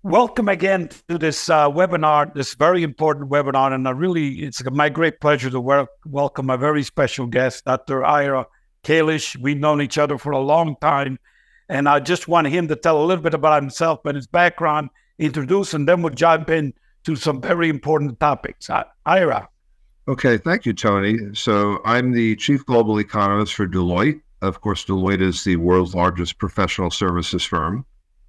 Welcome again to this webinar, this very important webinar. And it's my great pleasure to welcome a very special guest, Dr. Ira Kalish. We've known each other for a long time. And I just want him to tell a little bit about himself and his background, introduce, and then we'll jump in to some very important topics. Ira. Okay, thank you, Tony. So I'm the Chief Global Economist for Deloitte. Of course, Deloitte is the world's largest professional services firm.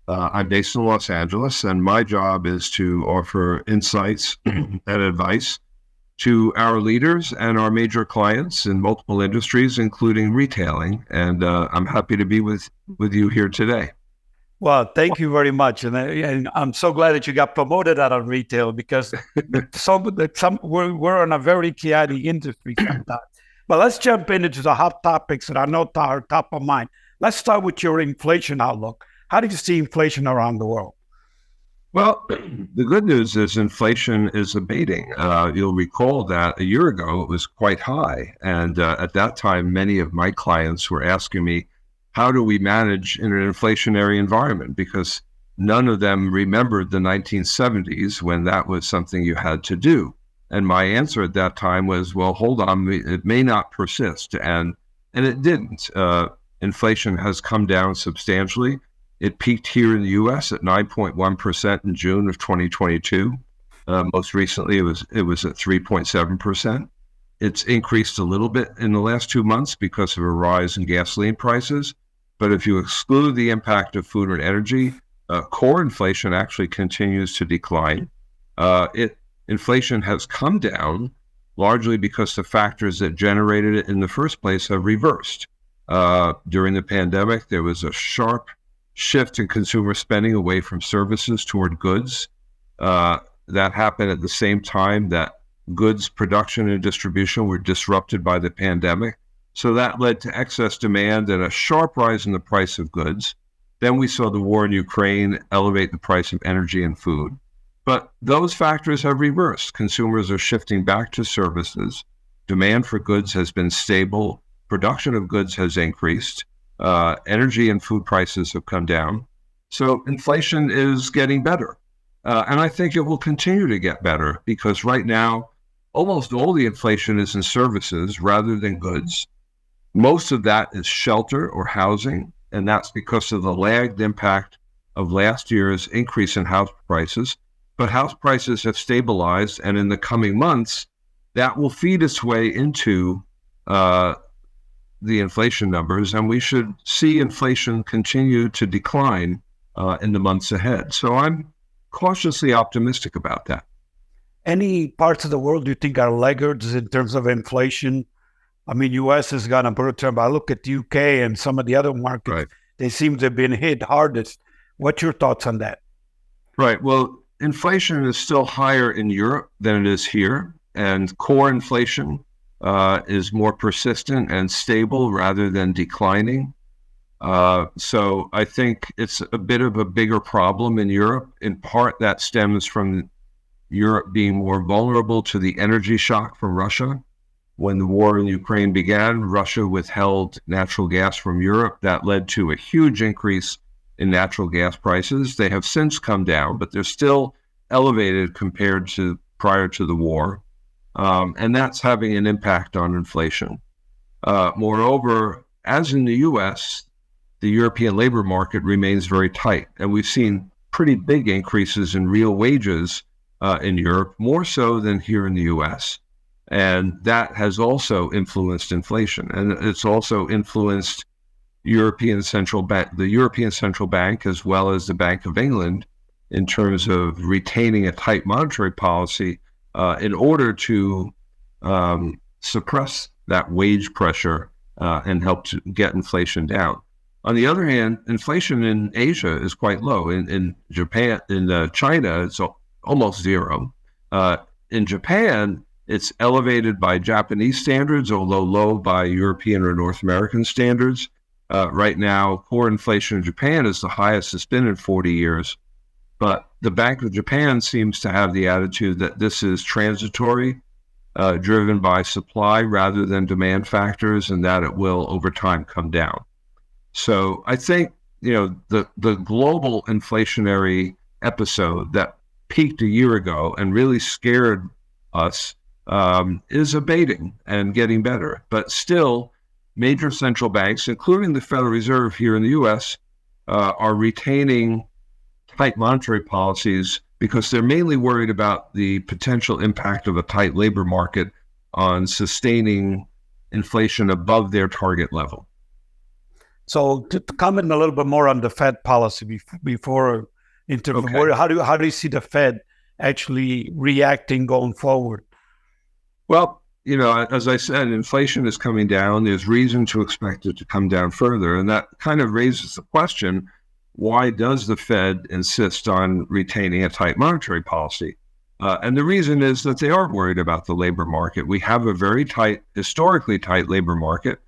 I'm based in Los Angeles, and my job is to offer insights and advice to our leaders and our major clients in multiple industries, including retailing. And I'm happy to be with you here today. Well, thank you very much. And I'm so glad that you got promoted out of retail because we're in a very chaotic industry sometimes. But let's jump into the hot topics that I know are top of mind. Let's start with your inflation outlook. How do you see inflation around the world? Well, the good news is inflation is abating. You'll recall that a year ago it was quite high. And at that time, many of my clients were asking me, how do we manage in an inflationary environment? Because none of them remembered the 1970s when that was something you had to do. And my answer at that time was, well, hold on, it may not persist. And it didn't. Inflation has come down substantially. It peaked here in the U.S. at 9.1% in June of 2022. Most recently, it was at 3.7%. It's increased a little bit in the last 2 months because of a rise in gasoline prices. But if you exclude the impact of food and energy, core inflation actually continues to decline. Inflation has come down largely because the factors that generated it in the first place have reversed. During the pandemic, there was a sharp shift in consumer spending away from services toward goods. That happened at the same time that goods production and distribution were disrupted by the pandemic. So that led to excess demand and a sharp rise in the price of goods. Then we saw the war in Ukraine elevate the price of energy and food. But those factors have reversed. Consumers are shifting back to services. Demand for goods has been stable. Production of goods has increased. Energy and food prices have come down. So inflation is getting better. And I think it will continue to get better because right now, almost all the inflation is in services rather than goods. Most of that is shelter or housing, and that's because of the lagged impact of last year's increase in house prices. But house prices have stabilized, and in the coming months, that will feed its way into the inflation numbers, and we should see inflation continue to decline in the months ahead. So I'm cautiously optimistic about that. Any parts of the world you think are laggards in terms of inflation? I mean, U.S. has gone a bird term. I look at the U.K. and some of the other markets, right. They seem to have been hit hardest. What's your thoughts on that? Right. Well, inflation is still higher in Europe than it is here, and core inflation is more persistent and stable rather than declining. So I think it's a bit of a bigger problem in Europe. In part, that stems from Europe being more vulnerable to the energy shock from Russia. When the war in Ukraine began, Russia withheld natural gas from Europe. That led to a huge increase in natural gas prices. They have since come down, but they're still elevated compared to prior to the war. And that's having an impact on inflation. Moreover, as in the U.S., the European labor market remains very tight, and we've seen pretty big increases in real wages in Europe, more so than here in the U.S., and that has also influenced inflation, and it's also influenced the European Central Bank, as well as the Bank of England, in terms of retaining a tight monetary policy in order to suppress that wage pressure and help to get inflation down. On the other hand, inflation in Asia is quite low. In Japan, in China, it's almost zero. In Japan, it's elevated by Japanese standards, although low by European or North American standards. Right now, core inflation in Japan is the highest it's been in 40 years. But the Bank of Japan seems to have the attitude that this is transitory, driven by supply rather than demand factors, and that it will, over time, come down. So I think, the global inflationary episode that peaked a year ago and really scared us is abating and getting better. But still, major central banks, including the Federal Reserve here in the U.S., are retaining tight monetary policies because they're mainly worried about the potential impact of a tight labor market on sustaining inflation above their target level. So to comment a little bit more on the Fed policy before how do you see the Fed actually reacting going forward? Well, as I said, inflation is coming down. There's reason to expect it to come down further. And that kind of raises the question, why does the Fed insist on retaining a tight monetary policy? And the reason is that they are worried about the labor market. We have a very historically tight labor market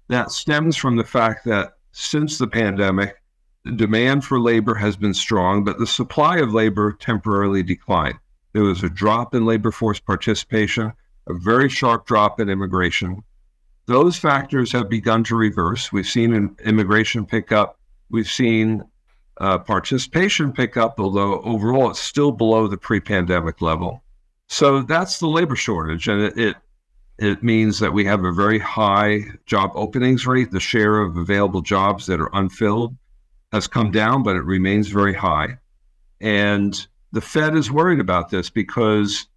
that stems from the fact that since the pandemic, the demand for labor has been strong, but the supply of labor temporarily declined. There was a drop in labor force participation, a very sharp drop in immigration. Those factors have begun to reverse. We've seen immigration pick up. We've seen participation pick up, although overall it's still below the pre-pandemic level. So that's the labor shortage, and it means that we have a very high job openings rate. The share of available jobs that are unfilled has come down, but it remains very high. And the Fed is worried about this because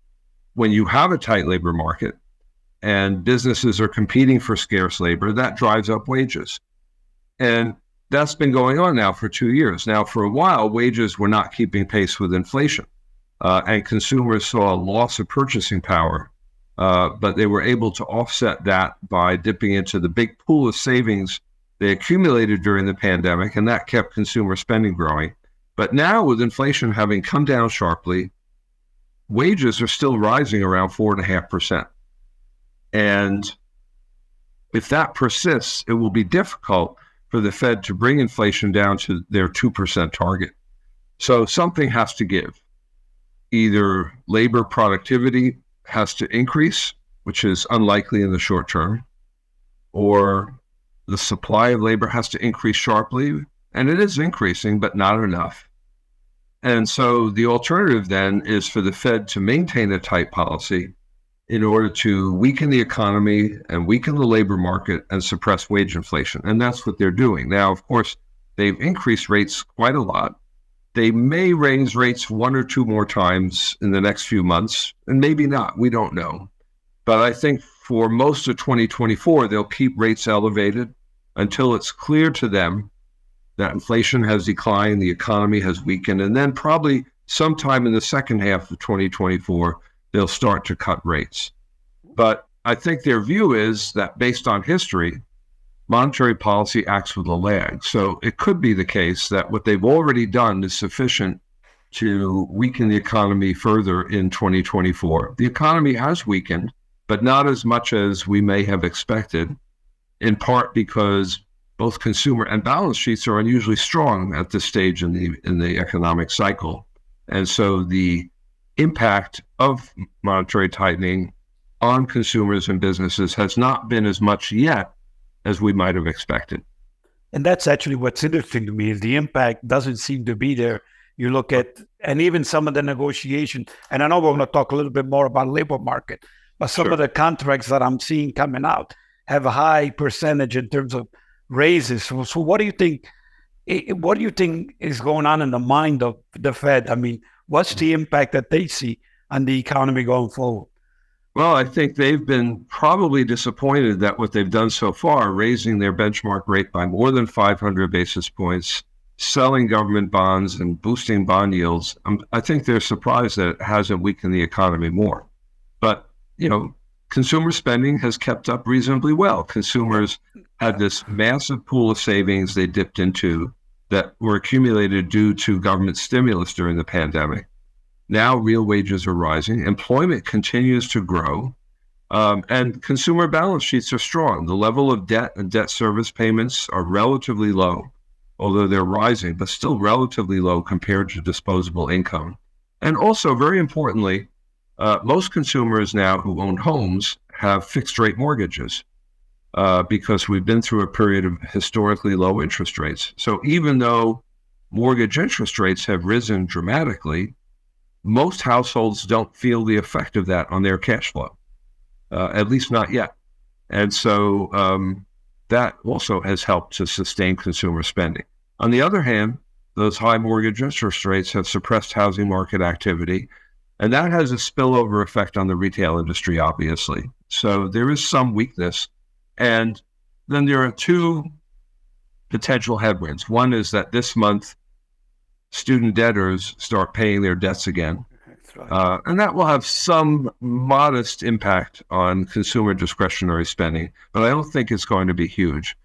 when you have a tight labor market and businesses are competing for scarce labor, that drives up wages. And that's been going on now for 2 years. Now, for a while, wages were not keeping pace with inflation, and consumers saw a loss of purchasing power, but they were able to offset that by dipping into the big pool of savings they accumulated during the pandemic, and that kept consumer spending growing. But now, with inflation having come down sharply, wages are still rising around 4.5%. And if that persists, it will be difficult for the Fed to bring inflation down to their 2% target. So something has to give. Either labor productivity has to increase, which is unlikely in the short term, or the supply of labor has to increase sharply, and it is increasing, but not enough. And so the alternative then is for the Fed to maintain a tight policy in order to weaken the economy and weaken the labor market and suppress wage inflation. And that's what they're doing. Now, of course, they've increased rates quite a lot. They may raise rates 1 or 2 more times in the next few months, and maybe not. We don't know. But I think for most of 2024, they'll keep rates elevated until it's clear to them that inflation has declined, the economy has weakened, and then probably sometime in the second half of 2024, they'll start to cut rates. But I think their view is that based on history, monetary policy acts with a lag. So it could be the case that what they've already done is sufficient to weaken the economy further in 2024. The economy has weakened, but not as much as we may have expected, in part because both consumer and balance sheets are unusually strong at this stage in the economic cycle. And so the impact of monetary tightening on consumers and businesses has not been as much yet as we might have expected. And that's actually what's interesting to me is the impact doesn't seem to be there. You look at, and even some of the negotiation, and I know we're going to talk a little bit more about labor market, but some of the contracts that I'm seeing coming out have a high percentage in terms of raises. So what do you think? What do you think is going on in the mind of the Fed? I mean, what's the impact that they see on the economy going forward? Well, I think they've been probably disappointed that what they've done so far, raising their benchmark rate by more than 500 basis points, selling government bonds and boosting bond yields, I think they're surprised that it hasn't weakened the economy more. But, consumer spending has kept up reasonably well. Consumers had this massive pool of savings they dipped into that were accumulated due to government stimulus during the pandemic. Now real wages are rising, employment continues to grow, and consumer balance sheets are strong. The level of debt and debt service payments are relatively low, although they're rising, but still relatively low compared to disposable income. And also, very importantly, most consumers now who own homes have fixed rate mortgages because we've been through a period of historically low interest rates. So even though mortgage interest rates have risen dramatically, most households don't feel the effect of that on their cash flow, at least not yet. And so that also has helped to sustain consumer spending. On the other hand, those high mortgage interest rates have suppressed housing market activity, and that has a spillover effect on the retail industry, obviously. So there is some weakness. And then there are two potential headwinds. One is that this month, student debtors start paying their debts again. That's right. And that will have some modest impact on consumer discretionary spending, but I don't think it's going to be huge.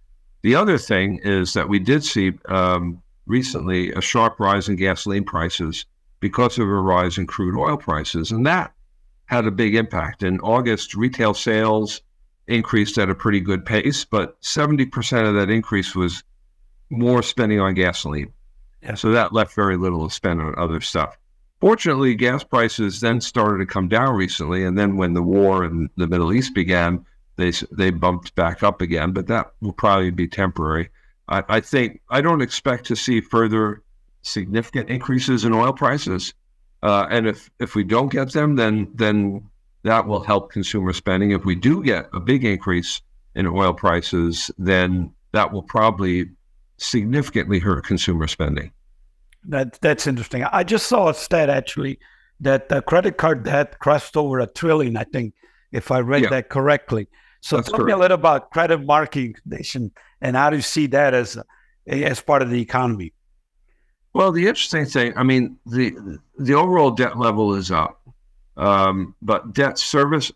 The other thing is that we did see recently a sharp rise in gasoline prices because of a rise in crude oil prices, and that had a big impact. In August, retail sales increased at a pretty good pace, but 70% of that increase was more spending on gasoline. Yeah. So that left very little to spend on other stuff. Fortunately, gas prices then started to come down recently, and then when the war in the Middle East began, they bumped back up again, but that will probably be temporary. I think I don't expect to see further significant increases in oil prices, and if we don't get them, then that will help consumer spending. If we do get a big increase in oil prices, then that will probably significantly hurt consumer spending. That's interesting. I just saw a stat actually that the credit card debt crossed over $1 trillion, I think, if I read that correctly. So That's tell me a little about credit market condition and how do you see that as part of the economy? Well, the interesting thing, I mean, the overall debt level is up, but debt service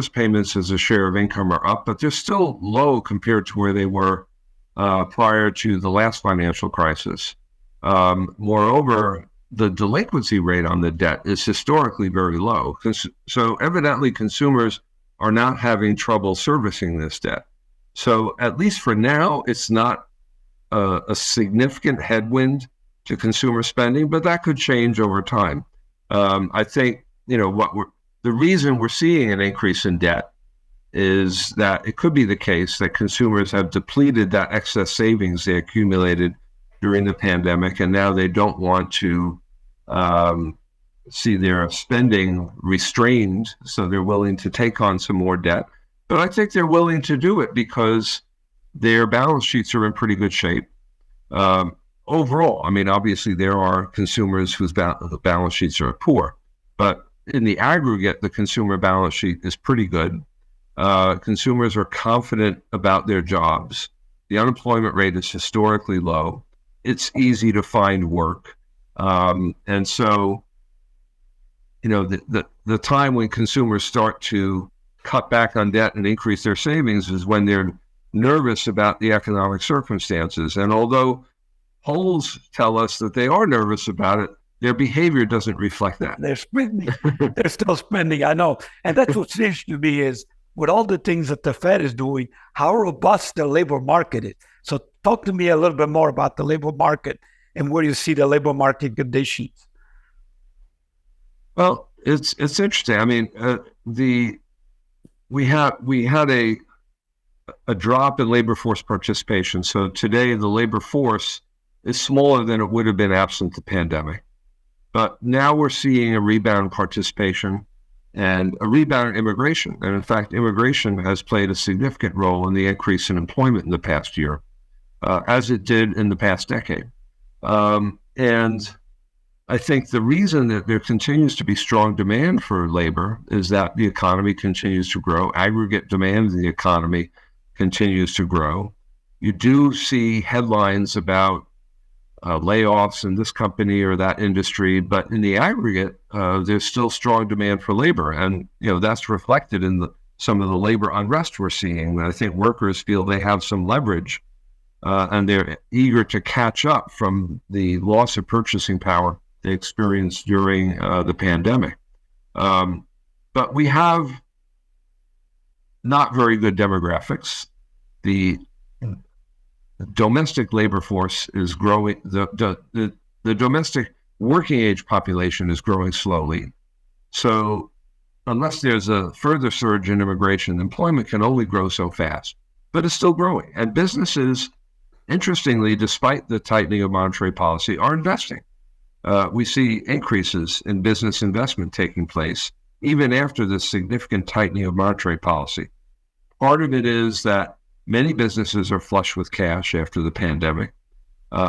payments as a share of income are up, but they're still low compared to where they were prior to the last financial crisis. Moreover, the delinquency rate on the debt is historically very low. So evidently consumers are not having trouble servicing this debt. So at least for now, it's not a significant headwind to consumer spending, but that could change over time. I think, the reason we're seeing an increase in debt is that it could be the case that consumers have depleted that excess savings they accumulated during the pandemic, and now they don't want to see their spending restrained, so they're willing to take on some more debt. But I think they're willing to do it because their balance sheets are in pretty good shape. Overall, I mean, obviously there are consumers whose balance sheets are poor, but in the aggregate, the consumer balance sheet is pretty good. Consumers are confident about their jobs. The unemployment rate is historically low. It's easy to find work. And so, the time when consumers start to cut back on debt and increase their savings is when they're nervous about the economic circumstances. And although polls tell us that they are nervous about it, their behavior doesn't reflect that. They're spending. They're still spending, I know. And that's what seems to me is, with all the things that the Fed is doing, how robust the labor market is. So talk to me a little bit more about the labor market and where you see the labor market conditions. Well, it's interesting. I mean, we had a drop in labor force participation. So today the labor force is smaller than it would have been absent the pandemic. But now we're seeing a rebound in participation and a rebound in immigration. And in fact, immigration has played a significant role in the increase in employment in the past year, as it did in the past decade. And I think the reason that there continues to be strong demand for labor is that the economy continues to grow. Aggregate demand in the economy continues to grow. You do see headlines about layoffs in this company or that industry, but in the aggregate, there's still strong demand for labor. And, that's reflected in some of the labor unrest we're seeing. I think workers feel they have some leverage and they're eager to catch up from the loss of purchasing power they experienced during the pandemic. But we have not very good demographics. The domestic labor force is growing. The domestic working age population is growing slowly. So unless there's a further surge in immigration, employment can only grow so fast, but it's still growing. And businesses interestingly, despite the tightening of monetary policy, are investing. We see increases in business investment taking place even after the significant tightening of monetary policy. Part of it is that many businesses are flush with cash after the pandemic.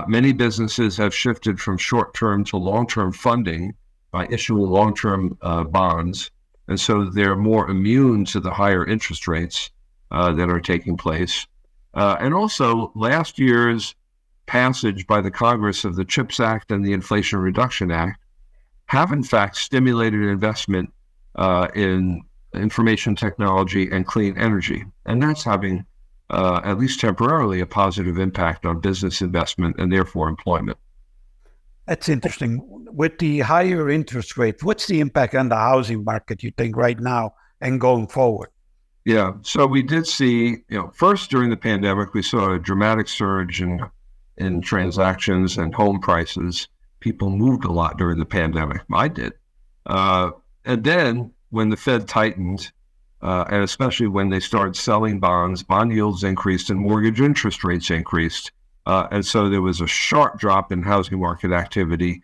Many businesses have shifted from short-term to long-term funding by issuing long-term bonds, and so they're more immune to the higher interest rates that are taking place. And also, last year's passage by the Congress of the CHIPS Act and the Inflation Reduction Act have, in fact, stimulated investment in information technology and clean energy. And that's having, at least temporarily, a positive impact on business investment and therefore employment. That's interesting. With the higher interest rates, what's the impact on the housing market, you think, right now and going forward? Yeah, so we did see, first during the pandemic, we saw a dramatic surge in transactions and home prices. People moved a lot during the pandemic. I did. And then when the Fed tightened, and especially when they started selling bonds, bond yields increased and mortgage interest rates increased. And so there was a sharp drop in housing market activity,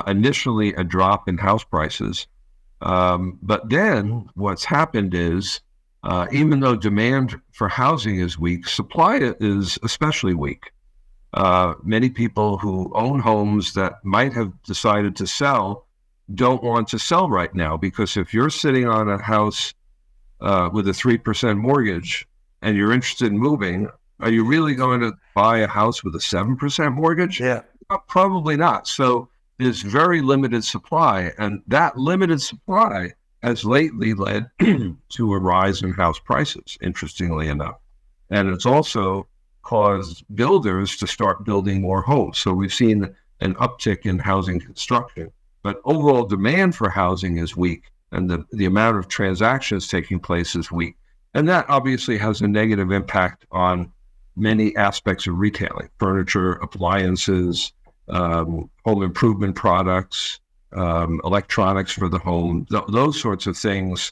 initially a drop in house prices. But then what's happened is, even though demand for housing is weak, supply is especially weak. Many people who own homes that might have decided to sell don't want to sell right now, because if you're sitting on a house with a 3% mortgage and you're interested in moving, are you really going to buy a house with a 7% mortgage? Yeah. Probably not. So there's very limited supply, and that limited supply has lately led to a rise in house prices, interestingly enough. And it's also caused builders to start building more homes. So we've seen an uptick in housing construction, but overall demand for housing is weak, and the amount of transactions taking place is weak. And that obviously has a negative impact on many aspects of retailing: furniture, appliances, home improvement products, electronics for the home. Those sorts of things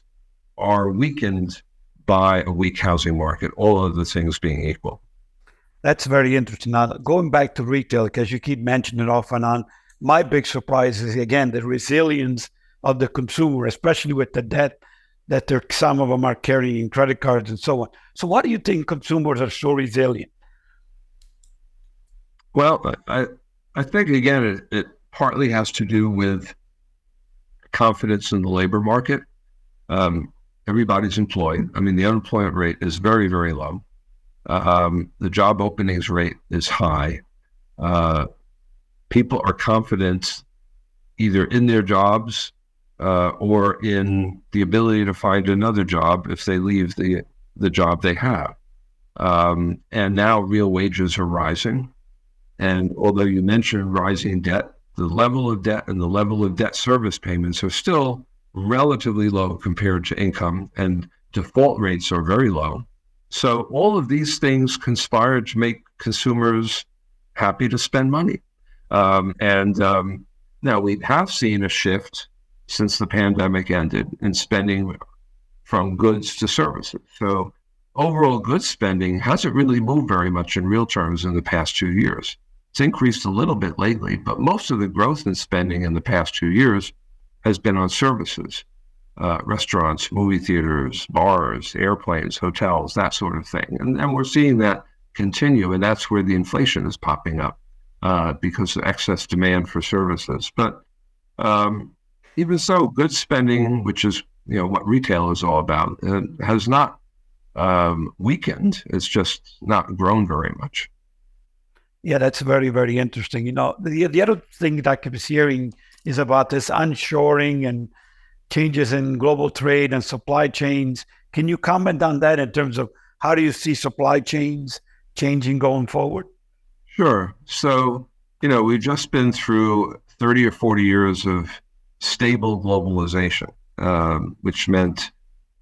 are weakened by a weak housing market, all of the things being equal. That's very interesting. Now, going back to retail, because you keep mentioning it off and on, my big surprise is, again, the resilience of the consumer, especially with the debt that some of them are carrying, credit cards and so on. So why do you think consumers are so resilient? Well, I think, again, it partly has to do with confidence in the labor market. Everybody's employed. I mean, the unemployment rate is very, very low. The job openings rate is high. People are confident either in their jobs or in the ability to find another job if they leave the job they have. And now real wages are rising. And although you mentioned rising debt, the level of debt and the level of debt service payments are still relatively low compared to income, and default rates are very low. So all of these things conspire to make consumers happy to spend money. Now we have seen a shift since the pandemic ended in spending from goods to services. So overall goods spending hasn't really moved very much in real terms in the past 2 years. It's increased a little bit lately, but most of the growth in spending in the past 2 years has been on services, restaurants, movie theaters, bars, airplanes, hotels, that sort of thing. And we're seeing that continue, and that's where the inflation is popping up because of excess demand for services. But even so, goods spending, which is what retail is all about, has not weakened. It's just not grown very much. Yeah, that's very, very interesting. The other thing that I keep hearing is about this onshoring and changes in global trade and supply chains. Can you comment on that in terms of how do you see supply chains changing going forward? Sure. So, we've just been through 30 or 40 years of stable globalization, which meant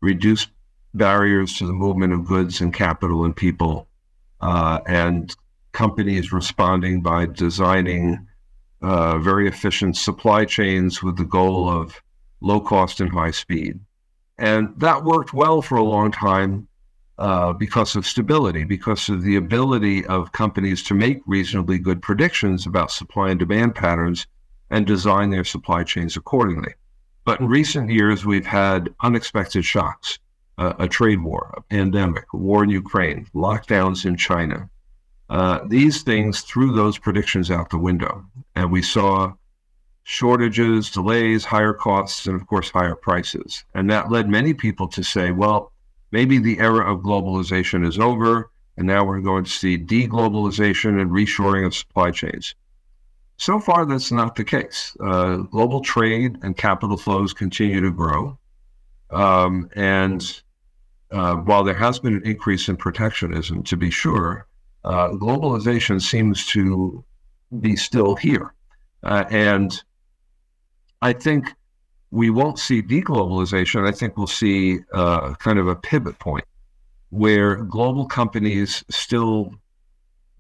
reduced barriers to the movement of goods and capital and people, and companies responding by designing very efficient supply chains with the goal of low cost and high speed. And that worked well for a long time. because of stability, because of the ability of companies to make reasonably good predictions about supply and demand patterns and design their supply chains accordingly. But in recent years, we've had unexpected shocks, a trade war, a pandemic, a war in Ukraine, lockdowns in China. These things threw those predictions out the window. And we saw shortages, delays, higher costs, and of course, higher prices. And that led many people to say, well, maybe the era of globalization is over, and now we're going to see deglobalization and reshoring of supply chains. So far, that's not the case. Global trade and capital flows continue to grow. And while there has been an increase in protectionism, to be sure, globalization seems to be still here. And I think we won't see deglobalization. I think we'll see kind of a pivot point where global companies still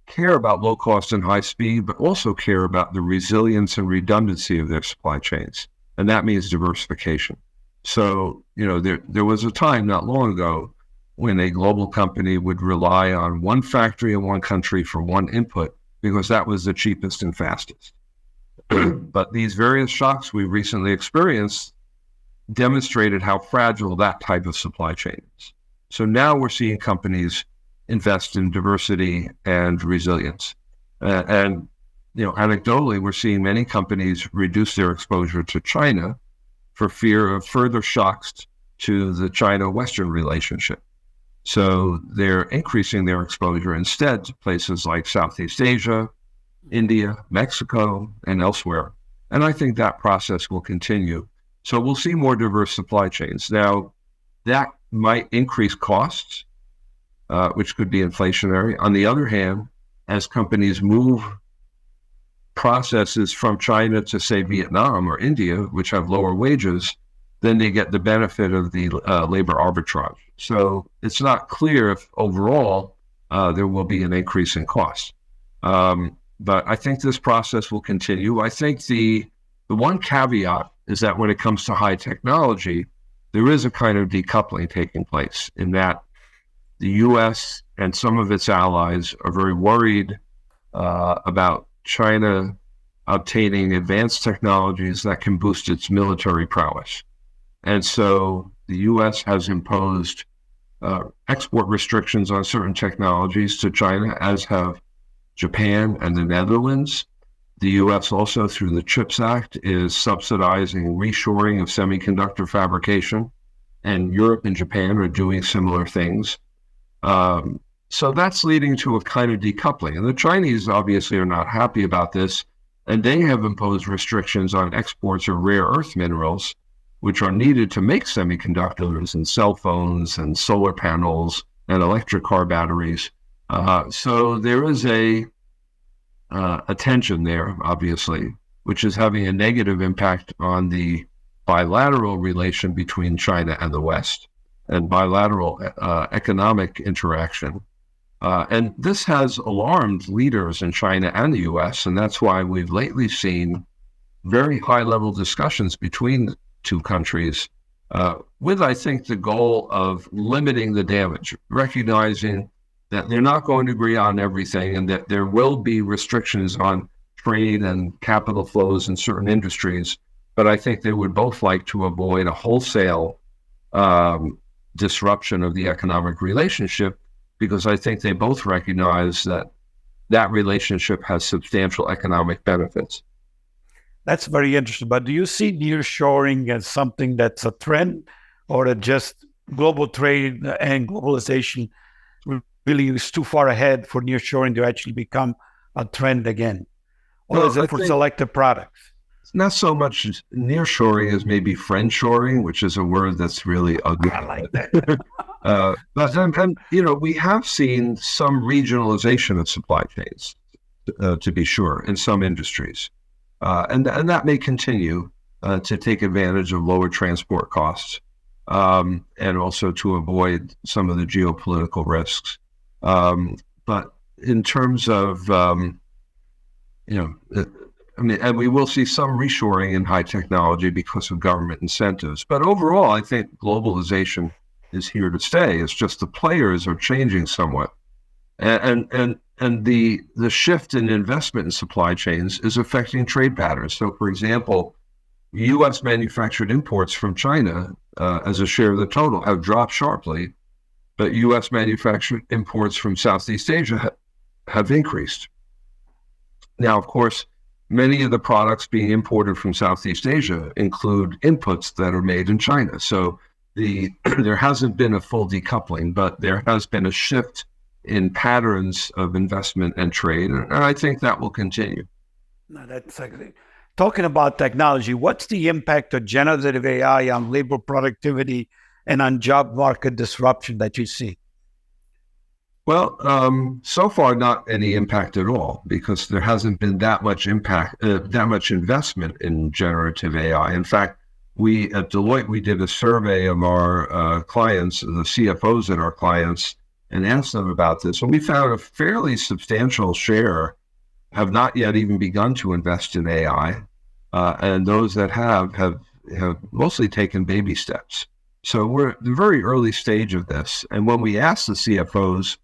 care about low cost and high speed, but also care about the resilience and redundancy of their supply chains. And that means diversification. So, there was a time not long ago when a global company would rely on one factory in one country for one input because that was the cheapest and fastest. But these various shocks we recently experienced demonstrated how fragile that type of supply chain is. So now we're seeing companies invest in diversity and resilience. And anecdotally, we're seeing many companies reduce their exposure to China for fear of further shocks to the China-Western relationship. So they're increasing their exposure instead to places like Southeast Asia, India, Mexico, and elsewhere. And I think that process will continue. So we'll see more diverse supply chains. Now, that might increase costs, which could be inflationary. On the other hand, as companies move processes from China to, say, Vietnam or India, which have lower wages, then they get the benefit of the labor arbitrage. So it's not clear if overall there will be an increase in cost. But I think this process will continue. I think the one caveat is that when it comes to high technology, there is a kind of decoupling taking place in that the U.S. and some of its allies are very worried about China obtaining advanced technologies that can boost its military prowess. And so the U.S. has imposed export restrictions on certain technologies to China, as have Japan and the Netherlands. The U.S. also, through the CHIPS Act, is subsidizing reshoring of semiconductor fabrication, and Europe and Japan are doing similar things. So that's leading to a kind of decoupling. And the Chinese obviously are not happy about this, and they have imposed restrictions on exports of rare earth minerals, which are needed to make semiconductors and cell phones and solar panels and electric car batteries. So there is a tension there, obviously, which is having a negative impact on the bilateral relation between China and the West and bilateral economic interaction. And this has alarmed leaders in China and the U.S., and that's why we've lately seen very high-level discussions between the two countries with, I think, the goal of limiting the damage, recognizing that they're not going to agree on everything and that there will be restrictions on trade and capital flows in certain industries. But I think they would both like to avoid a wholesale disruption of the economic relationship, because I think they both recognize that that relationship has substantial economic benefits. That's very interesting. But do you see nearshoring as something that's a trend, or that just global trade and globalization really is too far ahead for nearshoring to actually become a trend again? Or is it for selective products? It's not so much nearshoring as maybe friendshoring, which is a word that's really ugly. I like that. But we have seen some regionalization of supply chains, to be sure, in some industries. And that may continue to take advantage of lower transport costs and also to avoid some of the geopolitical risks. But in terms of, and we will see some reshoring in high technology because of government incentives. But overall, I think globalization is here to stay. It's just the players are changing somewhat. And the shift in investment in supply chains is affecting trade patterns. So, for example, U.S. manufactured imports from China as a share of the total have dropped sharply, but U.S. manufactured imports from Southeast Asia have increased. Now, of course, many of the products being imported from Southeast Asia include inputs that are made in China. So there hasn't been a full decoupling, but there has been a shift in patterns of investment and trade, and I think that will continue. No, that's exactly. Talking about technology, what's the impact of generative AI on labor productivity and on job market disruption that you see? Well, so far, not any impact at all, because there hasn't been that much investment in generative AI. In fact, we at Deloitte, we did a survey of our clients, the CFOs at our clients, and asked them about this. And we found a fairly substantial share have not yet even begun to invest in AI. And those that have mostly taken baby steps. So we're at the very early stage of this. And when we asked the CFOs,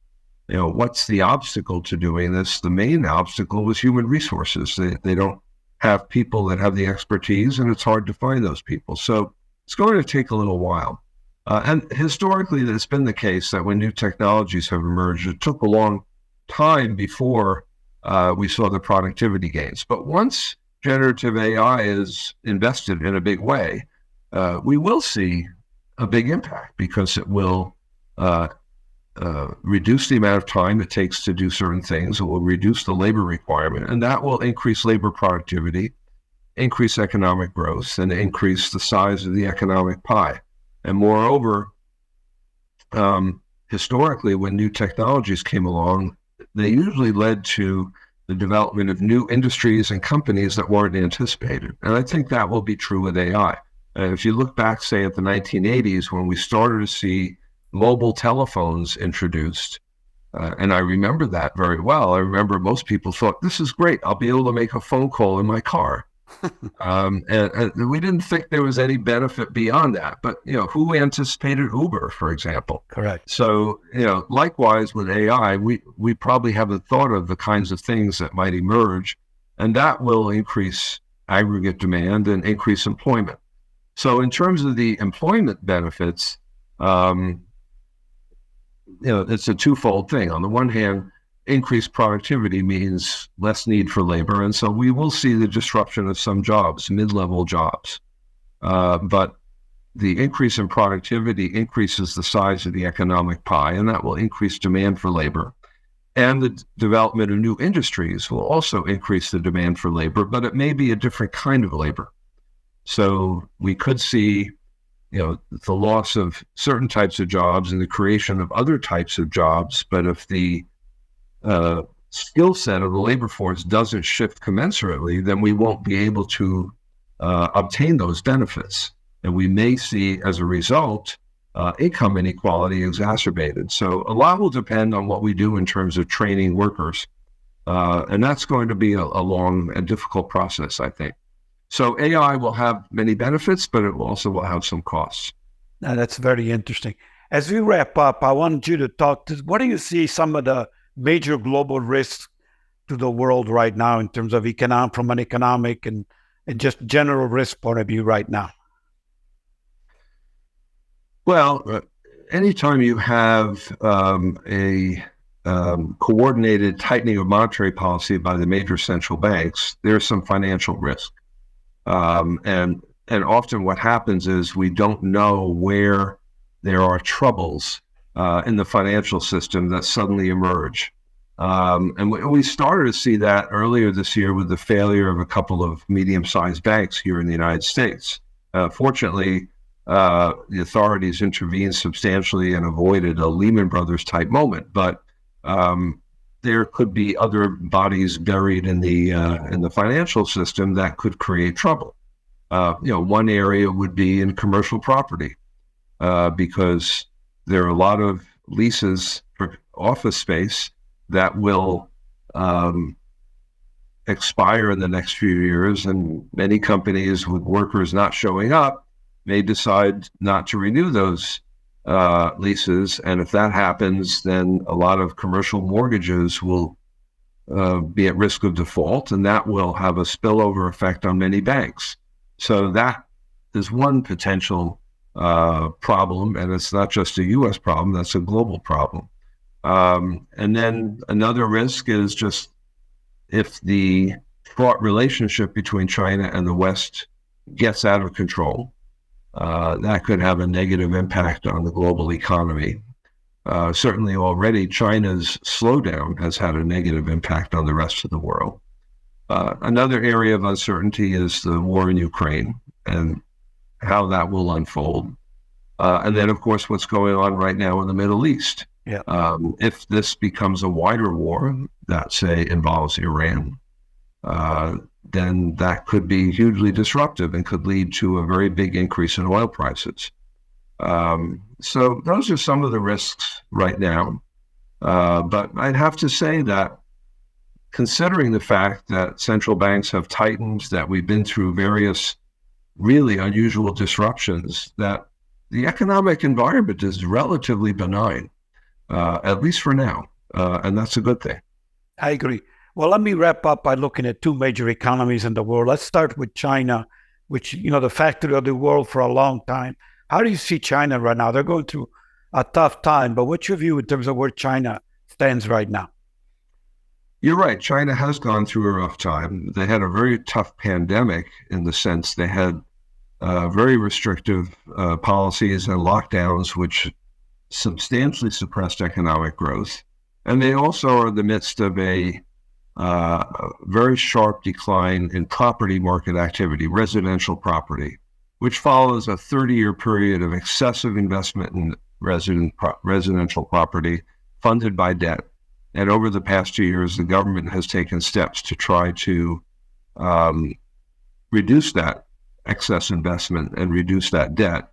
what's the obstacle to doing this? The main obstacle was human resources. They don't have people that have the expertise, and it's hard to find those people. So it's going to take a little while. And historically, it's been the case that when new technologies have emerged, it took a long time before we saw the productivity gains. But once generative AI is invested in a big way, we will see a big impact, because it will reduce the amount of time it takes to do certain things. It will reduce the labor requirement, and that will increase labor productivity, increase economic growth, and increase the size of the economic pie. And moreover, historically, when new technologies came along, they usually led to the development of new industries and companies that weren't anticipated. And I think that will be true with AI. If you look back, say, at the 1980s, when we started to see mobile telephones introduced, and I remember that very well. I remember most people thought, this is great. I'll be able to make a phone call in my car. And we didn't think there was any benefit beyond that. But, who anticipated Uber, for example? Correct. So, likewise with AI, we probably haven't thought of the kinds of things that might emerge, and that will increase aggregate demand and increase employment. So in terms of the employment benefits, it's a twofold thing. On the one hand, increased productivity means less need for labor. And so we will see the disruption of some jobs, mid-level jobs. But the increase in productivity increases the size of the economic pie, and that will increase demand for labor. And the development of new industries will also increase the demand for labor, but it may be a different kind of labor. So we could see, the loss of certain types of jobs and the creation of other types of jobs. But if the skill set of the labor force doesn't shift commensurately, then we won't be able to obtain those benefits. And we may see, as a result, income inequality exacerbated. So a lot will depend on what we do in terms of training workers. And that's going to be a long and difficult process, I think. So AI will have many benefits, but it also will have some costs. Now, that's very interesting. As we wrap up, I wanted you to talk to, what do you see some of the major global risks to the world right now in terms of from an economic and just general risk point of view right now? Well, anytime you have a coordinated tightening of monetary policy by the major central banks, there's some financial risk. And often what happens is we don't know where there are troubles in the financial system that suddenly emerge. And we started to see that earlier this year with the failure of a couple of medium-sized banks here in the United States. Fortunately, the authorities intervened substantially and avoided a Lehman Brothers type moment. But there could be other bodies buried in the financial system that could create trouble. One area would be in commercial property, because there are a lot of leases for office space that will expire in the next few years, and many companies with workers not showing up may decide not to renew those leases. And if that happens, then a lot of commercial mortgages will be at risk of default, and that will have a spillover effect on many banks. So that is one potential problem, and it's not just a U.S. problem, that's a global problem. And then another risk is just if the fraught relationship between China and the West gets out of control, that could have a negative impact on the global economy. Certainly already China's slowdown has had a negative impact on the rest of the world. Another area of uncertainty is the war in Ukraine and how that will unfold. And then, of course, what's going on right now in the Middle East. Yeah. If this becomes a wider war that, say, involves Iran, then that could be hugely disruptive and could lead to a very big increase in oil prices. So those are some of the risks right now. But I'd have to say that considering the fact that central banks have tightened, that we've been through various really unusual disruptions, that the economic environment is relatively benign, at least for now. And that's a good thing. I agree. Well, let me wrap up by looking at two major economies in the world. Let's start with China, which, the factory of the world for a long time. How do you see China right now? They're going through a tough time, but what's your view in terms of where China stands right now? You're right. China has gone through a rough time. They had a very tough pandemic in the sense they had very restrictive policies and lockdowns, which substantially suppressed economic growth. And they also are in the midst of a very sharp decline in property market activity, residential property, which follows a 30-year period of excessive investment in residential property funded by debt. And over the past 2 years, the government has taken steps to try to reduce that excess investment and reduce that debt,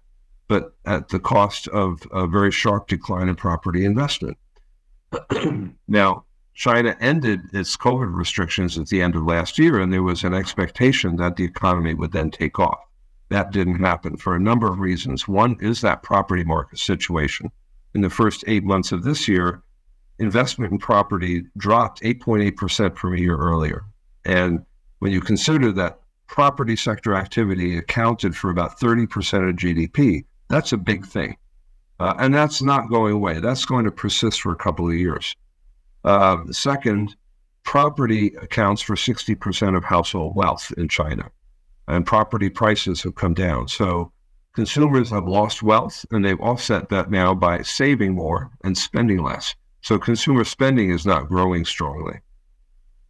but at the cost of a very sharp decline in property investment. Now, China ended its COVID restrictions at the end of last year, and there was an expectation that the economy would then take off. That didn't happen for a number of reasons. One is that property market situation. In the first 8 months of this year, investment in property dropped 8.8% from a year earlier. And when you consider that property sector activity accounted for about 30% of GDP, that's a big thing. And that's not going away. That's going to persist for a couple of years. Second, property accounts for 60% of household wealth in China, and property prices have come down. So consumers have lost wealth, and they've offset that now by saving more and spending less. So consumer spending is not growing strongly.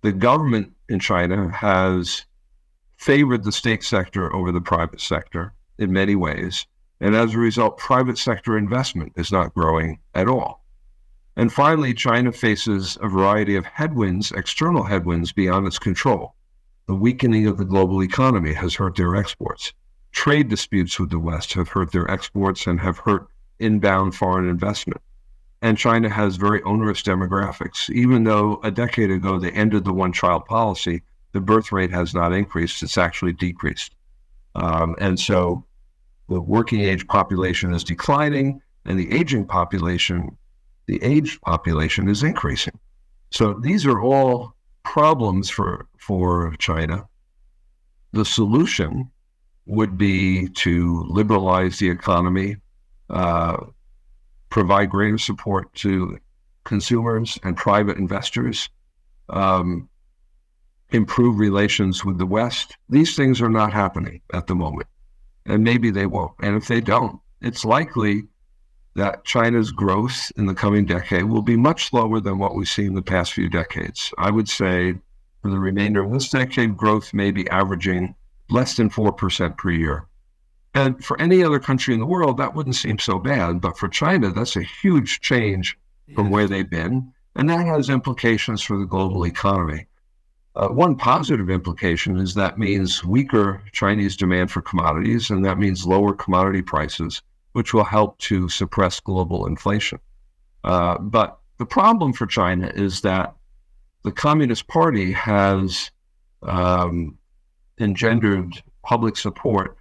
The government in China has favored the state sector over the private sector in many ways. And as a result, private sector investment is not growing at all. And finally, China faces a variety of headwinds, external headwinds beyond its control. The weakening of the global economy has hurt their exports. Trade disputes with the West have hurt their exports and have hurt inbound foreign investment. And China has very onerous demographics. Even though a decade ago they ended the one-child policy, the birth rate has not increased, it's actually decreased. And so the working age population is declining, and the aged population is increasing. So these are all problems for China. The solution would be to liberalize the economy, provide greater support to consumers and private investors, improve relations with the West. These things are not happening at the moment, and maybe they won't. And if they don't, it's likely that China's growth in the coming decade will be much slower than what we've seen in the past few decades. I would say for the remainder of this decade, growth may be averaging less than 4% per year. And for any other country in the world, that wouldn't seem so bad. But for China, that's a huge change from where they've been. And that has implications for the global economy. One positive implication is that means weaker Chinese demand for commodities, and that means lower commodity prices, which will help to suppress global inflation. But the problem for China is that the Communist Party has engendered public support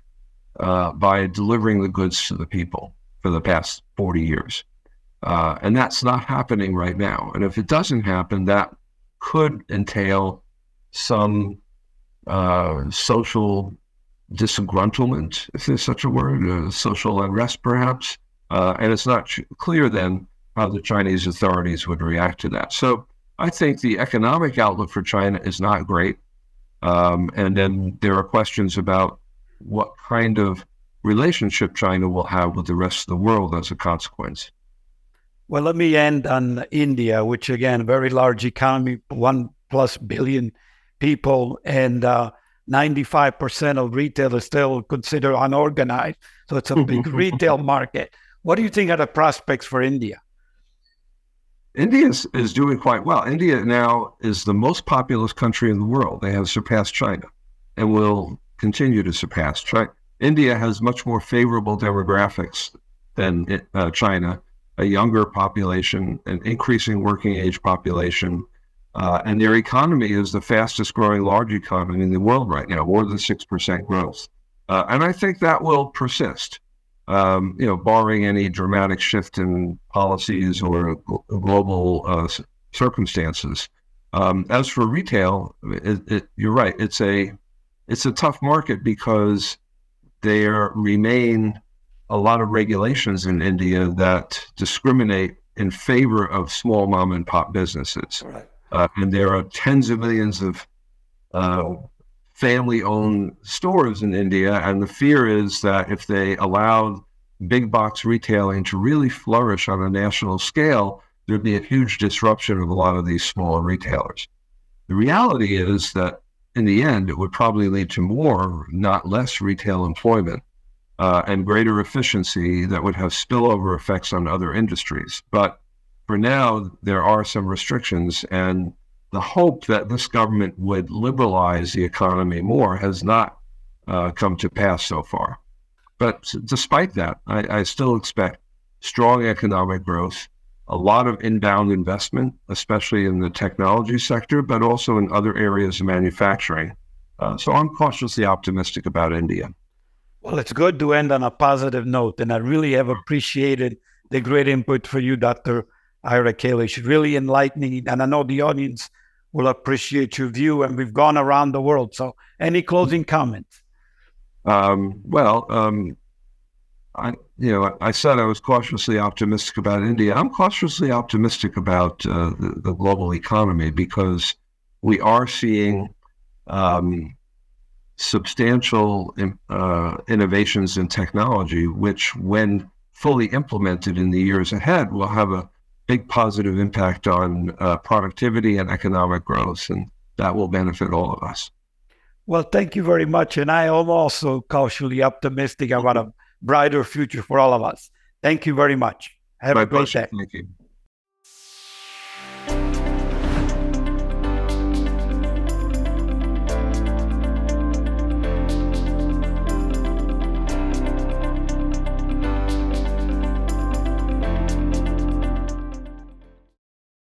by delivering the goods to the people. for the past 40 years. And that's not happening right now. And if it doesn't happen, that could entail some social disgruntlement, if there's such a word, social unrest perhaps. And it's not clear then how the Chinese authorities would react to that. So I think the economic outlook for China is not great. And then there are questions about what kind of relationship China will have with the rest of the world as a consequence. Well, let me end on India, which again, very large economy, 1+ billion people, and 95% of retail is still considered unorganized. So it's a big retail market. What do you think are the prospects for India? India is doing quite well. India now is the most populous country in the world. They have surpassed China and will continue to surpass China. India has much more favorable demographics than China, a younger population, an increasing working age population, and their economy is the fastest growing large economy in the world right now, more than 6% growth. And I think that will persist, barring any dramatic shift in policies or global circumstances. As for retail, you're right. It's a tough market because there remain a lot of regulations in India that discriminate in favor of small mom and pop businesses. Right. And there are tens of millions of family-owned stores in India. And the fear is that if they allowed big box retailing to really flourish on a national scale, there'd be a huge disruption of a lot of these smaller retailers. The reality is that in the end, it would probably lead to more, not less, retail employment and greater efficiency that would have spillover effects on other industries. But for now, there are some restrictions, and the hope that this government would liberalize the economy more has not come to pass so far. But despite that, I still expect strong economic growth, a lot of inbound investment, especially in the technology sector, but also in other areas of manufacturing. So I'm cautiously optimistic about India. Well, it's good to end on a positive note, and I really have appreciated the great input for you, Dr. Ira Kalish. Really enlightening, and I know the audience will appreciate your view, and we've gone around the world. So any closing comments? I said I was cautiously optimistic about India. I'm cautiously optimistic about the global economy because we are seeing substantial innovations in technology, which, when fully implemented in the years ahead, will have a big positive impact on productivity and economic growth, and that will benefit all of us. Well, thank you very much. And I am also cautiously optimistic about a brighter future for all of us. Thank you very much. Have a great day. Thank you.